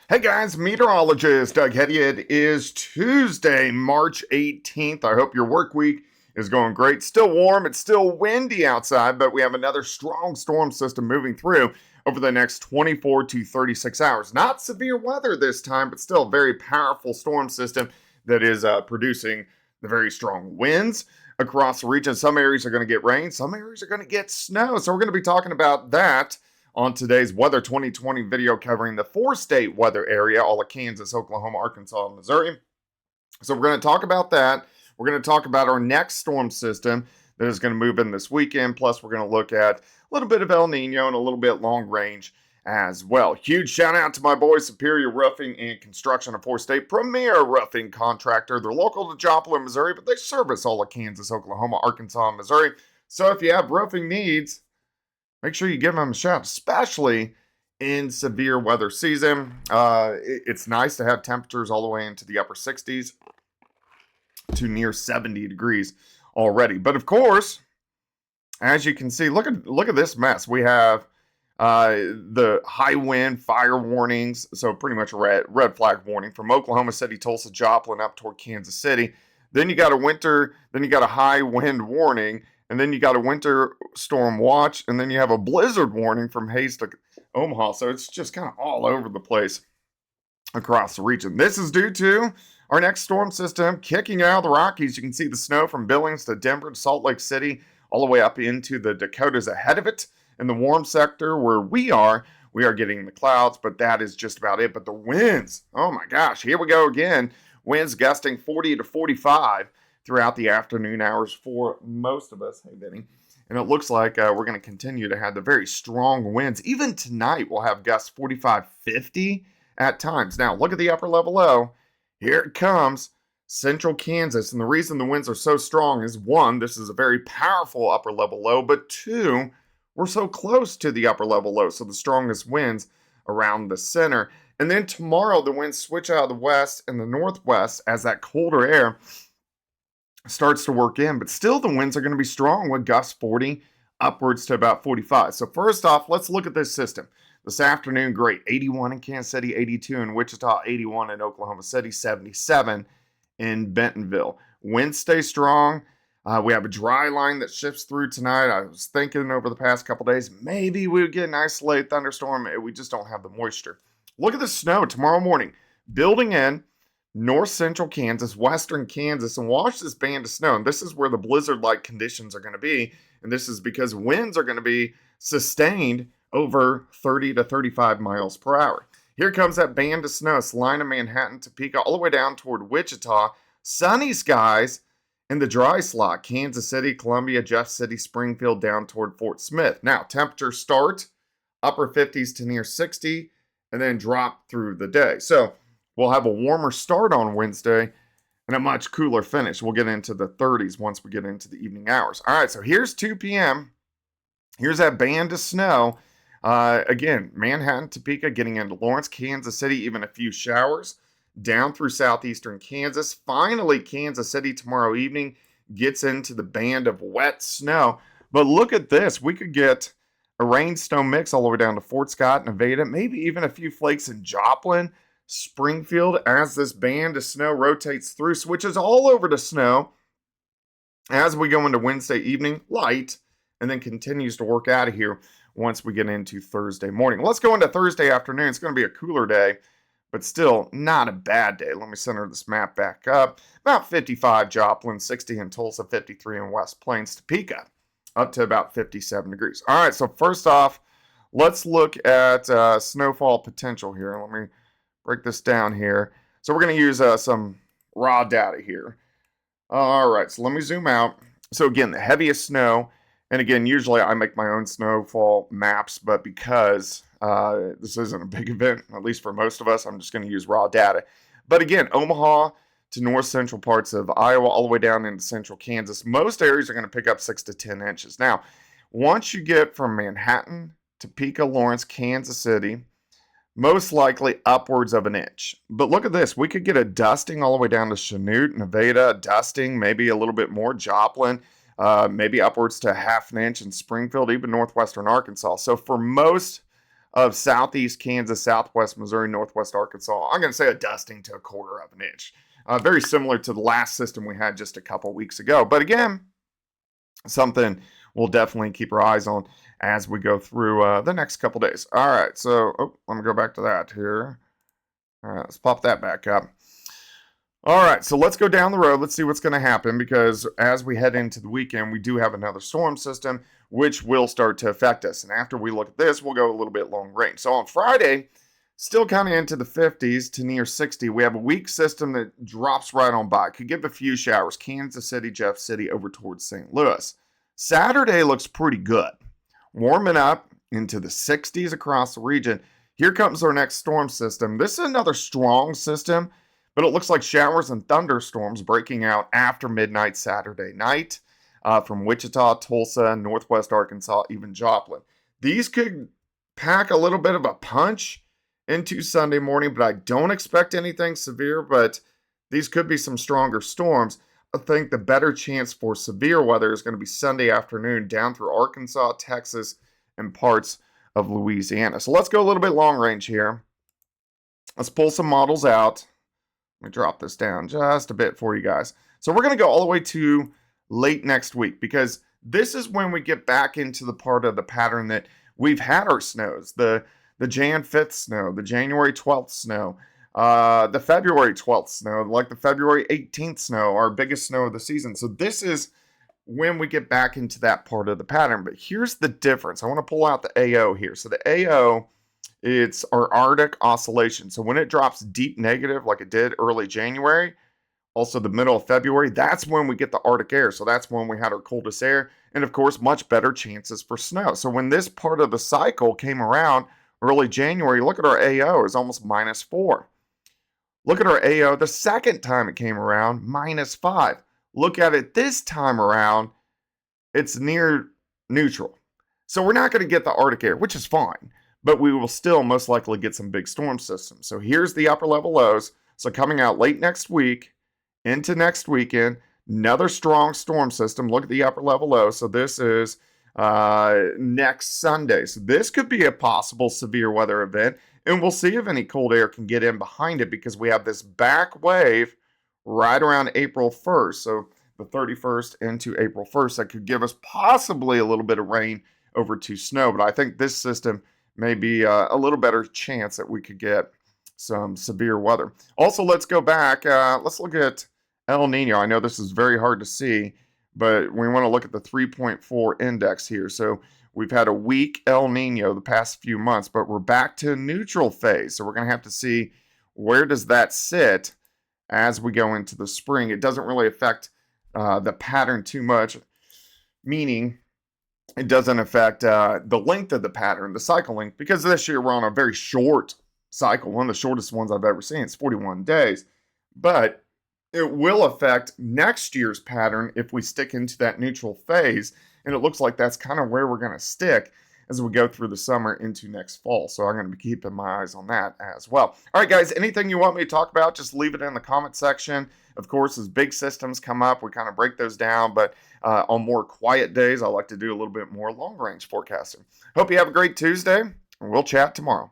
Hey guys, meteorologist Doug Hetty. It is Tuesday, March 18th. I hope your work week is going great. Still warm, it's still windy outside, but we have another strong storm system moving through over the next 24 to 36 hours. Not severe weather this time, but still a very powerful storm system that is producing the very strong winds across the region. Some areas are going to get rain, some areas are going to get snow. So we're going to be talking about that on today's Weather 2020 video covering the four-state weather area, all of Kansas, Oklahoma, Arkansas, and Missouri. So we're going to talk about that. We're going to talk about our next storm system that is going to move in this weekend. Plus, we're going to look at a little bit of El Nino and a little bit long range as well. Huge shout out to my boys, Superior Roofing and Construction, a four-state premier roofing contractor. They're local to Joplin, Missouri, but they service all of Kansas, Oklahoma, Arkansas, and Missouri. So if you have roofing needs, make sure you give them a shout, especially in severe weather season. It's nice to have temperatures all the way into the upper 60s to near 70 degrees already. But of course, as you can see, look at this mess. We have the high wind, fire warnings, so pretty much a red flag warning from Oklahoma City, Tulsa, Joplin up toward Kansas City. Then you got a high wind warning. And then you got a winter storm watch, and then you have a blizzard warning from Hayes to Omaha. So it's just kind of all over the place across the region. This is due to our next storm system kicking out of the Rockies. You can see the snow from Billings to Denver to Salt Lake City, all the way up into the Dakotas ahead of it. In the warm sector where we are getting the clouds, but that is just about it. But the winds, oh my gosh, here we go again. Winds gusting 40 to 45 throughout the afternoon hours for most of us. Hey, Benny. And it looks like we're going to continue to have the very strong winds. Even tonight, we'll have gusts 45, 50 at times. Now, look at the upper level low. Here it comes, central Kansas. And the reason the winds are so strong is, one, this is a very powerful upper level low, but two, we're so close to the upper level low, so the strongest winds around the center. And then tomorrow, the winds switch out of the west and the northwest as that colder air starts to work in, but still the winds are going to be strong with gusts 40 upwards to about 45. So first off, let's look at this system. This afternoon, great. 81 in Kansas City, 82 in Wichita, 81 in Oklahoma City, 77 in Bentonville. Winds stay strong. We have a dry line that shifts through tonight. I was thinking over the past couple days, maybe we would get an isolated thunderstorm. We just don't have the moisture. Look at the snow tomorrow morning. Building in north central Kansas, western Kansas, and watch this band of snow. And this is where the blizzard-like conditions are going to be. And this is because winds are going to be sustained over 30 to 35 miles per hour. Here comes that band of snow, Salina, Manhattan, Topeka, all the way down toward Wichita. Sunny skies in the dry slot, Kansas City, Columbia, Jeff City, Springfield, down toward Fort Smith. Now, temperatures start upper 50s to near 60 and then drop through the day. So we'll have a warmer start on Wednesday and a much cooler finish. We'll get into the 30s once we get into the evening hours. All right, so here's 2 p.m. Here's that band of snow. Again, Manhattan, Topeka, getting into Lawrence, Kansas City, even a few showers down through southeastern Kansas. Finally, Kansas City tomorrow evening gets into the band of wet snow. But look at this. We could get a rain-snow mix all the way down to Fort Scott, Nevada, maybe even a few flakes in Joplin, Springfield, as this band of snow rotates through, switches all over to snow as we go into Wednesday evening, light, and then continues to work out of here once we get into Thursday morning. Let's go into Thursday afternoon. It's going to be a cooler day, but still not a bad day. Let me center this map back up. About 55 Joplin, 60 in Tulsa, 53 in West Plains, Topeka, up to about 57 degrees. All right, so first off, let's look at snowfall potential here. Let me break this down here. So we're going to use some raw data here. All right, so let me zoom out. So again, the heaviest snow, and again, usually I make my own snowfall maps, but because this isn't a big event, at least for most of us, I'm just going to use raw data. But again, Omaha to north central parts of Iowa, all the way down into central Kansas, most areas are going to pick up 6 to 10 inches. Now, once you get from Manhattan, Topeka, Lawrence, Kansas City, most likely upwards of an inch. But look at this. We could get a dusting all the way down to Chanute, Nevada, dusting, maybe a little bit more, Joplin, maybe upwards to half an inch in Springfield, even northwestern Arkansas. So for most of southeast Kansas, southwest Missouri, northwest Arkansas. I'm going to say a dusting to a quarter of an inch. Very similar to the last system we had just a couple weeks ago. But again, something we'll definitely keep our eyes on as we go through the next couple days. All right, so let me go back to that here. All right, let's pop that back up. All right, so let's go down the road. Let's see what's going to happen, because as we head into the weekend, we do have another storm system which will start to affect us. And after we look at this, we'll go a little bit long range. So on Friday, still kind of into the 50s to near 60, we have a weak system that drops right on by. Could give a few showers. Kansas City, Jeff City, over towards St. Louis. Saturday looks pretty good. Warming up into the 60s across the region. Here comes our next storm system. This is another strong system, but it looks like showers and thunderstorms breaking out after midnight Saturday night from Wichita, Tulsa, northwest Arkansas, even Joplin. These could pack a little bit of a punch into Sunday morning, but I don't expect anything severe, but these could be some stronger storms. I think the better chance for severe weather is going to be Sunday afternoon down through Arkansas, Texas, and parts of Louisiana. So let's go a little bit long range here. Let's pull some models out. Let me drop this down just a bit for you guys. So we're going to go all the way to late next week, because this is when we get back into the part of the pattern that we've had our snows, the Jan 5th snow, the January 12th snow, the February 12th snow, like the February 18th snow, our biggest snow of the season. So this is when we get back into that part of the pattern. But here's the difference. I want to pull out the AO here. So the AO, it's our Arctic oscillation. So when it drops deep negative like it did early January, also the middle of February, that's when we get the Arctic air. So that's when we had our coldest air. And of course, much better chances for snow. So when this part of the cycle came around early January, look at our AO is almost -4. Look at our AO the second time it came around, -5. Look at it this time around, it's near neutral. So we're not going to get the Arctic air, which is fine, but we will still most likely get some big storm systems. So here's the upper level lows. So coming out late next week into next weekend, another strong storm system. Look at the upper level low. So this is next Sunday. So this could be a possible severe weather event, and we'll see if any cold air can get in behind it, because we have this back wave right around April 1st. So the 31st into April 1st, that could give us possibly a little bit of rain over to snow. But I think this system may be a little better chance that we could get some severe weather. Also, let's go back. Let's look at El Nino. I know this is very hard to see, but we want to look at the 3.4 index here. So we've had a weak El Nino the past few months, but we're back to neutral phase. So we're going to have to see, where does that sit as we go into the spring. It doesn't really affect the pattern too much, meaning it doesn't affect the length of the pattern, the cycle length, because this year we're on a very short cycle, one of the shortest ones I've ever seen. It's 41 days. But it will affect next year's pattern if we stick into that neutral phase. And it looks like that's kind of where we're going to stick as we go through the summer into next fall. So I'm going to be keeping my eyes on that as well. All right, guys, anything you want me to talk about, just leave it in the comment section. Of course, as big systems come up, we kind of break those down. But on more quiet days, I like to do a little bit more long-range forecasting. Hope you have a great Tuesday, and we'll chat tomorrow.